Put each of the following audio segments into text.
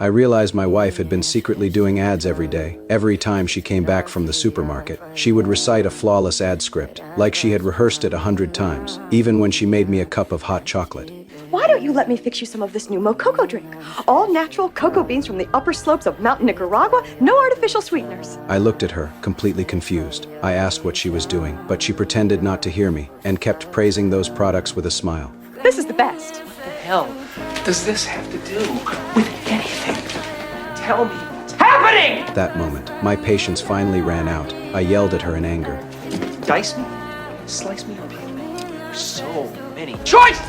I realized my wife had been secretly doing ads every day. Every time she came back from the supermarket, she would recite a flawless ad script, like she had rehearsed it 100 times, even when she made me a cup of hot chocolate. Why don't you let me fix you some of this new Mococo drink? All natural cocoa beans from the upper slopes of Mountain Nicaragua, no artificial sweeteners. I looked at her, completely confused. I asked what she was doing, but she pretended not to hear me, and kept praising those products with a smile. This is the best. What the hell does this have to do with anything? Tell me what's happening! That moment, my patience finally ran out. I yelled at her in anger. Dice me, slice me up. There's so many choices!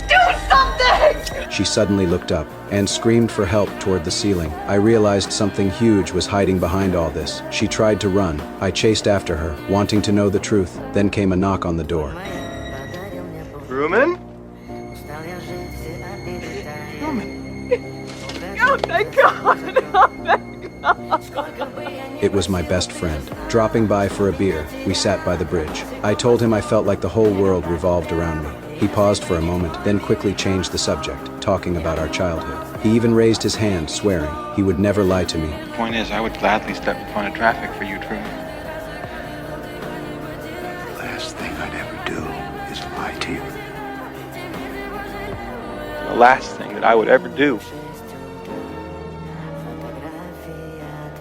Do something! She suddenly looked up and screamed for help toward the ceiling. I realized something huge was hiding behind all this. She tried to run. I chased after her, wanting to know the truth. Then came a knock on the door. Rumen? Oh, thank God! Oh, thank God! It was my best friend. Dropping by for a beer, we sat by the bridge. I told him I felt like the whole world revolved around me. He paused for a moment, then quickly changed the subject, talking about our childhood. He even raised his hand, swearing he would never lie to me. The point is, I would gladly step in front of traffic for you, Truman. The last thing I'd ever do is lie to you. The last thing that I would ever do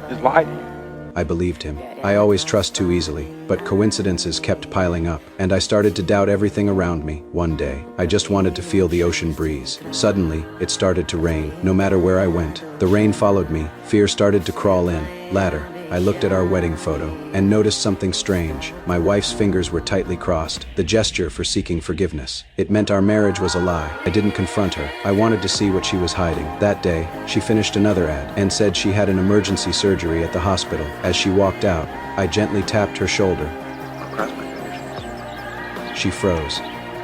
is lie to you. I believed him. I always trust too easily, but coincidences kept piling up, and I started to doubt everything around me. One day, I just wanted to feel the ocean breeze. Suddenly, it started to rain. No matter where I went, the rain followed me. Fear started to crawl in. Ladder. I looked at our wedding photo and noticed something strange. My wife's fingers were tightly crossed, the gesture for seeking forgiveness. It meant our marriage was a lie. I didn't confront her. I wanted to see what she was hiding. That day, she finished another ad and said she had an emergency surgery at the hospital. As she walked out, I gently tapped her shoulder. I'll cross my fingers. She froze,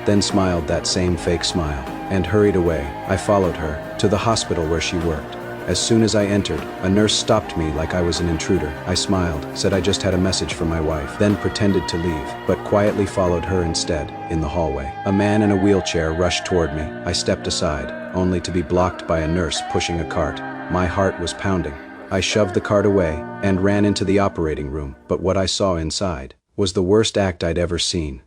then smiled that same fake smile, and hurried away. I followed her to the hospital where she worked. As soon as I entered, a nurse stopped me like I was an intruder. I smiled, said I just had a message for my wife, then pretended to leave, but quietly followed her instead. In the hallway, a man in a wheelchair rushed toward me. I stepped aside, only to be blocked by a nurse pushing a cart. My heart was pounding. I shoved the cart away and ran into the operating room, but what I saw inside was the worst act I'd ever seen.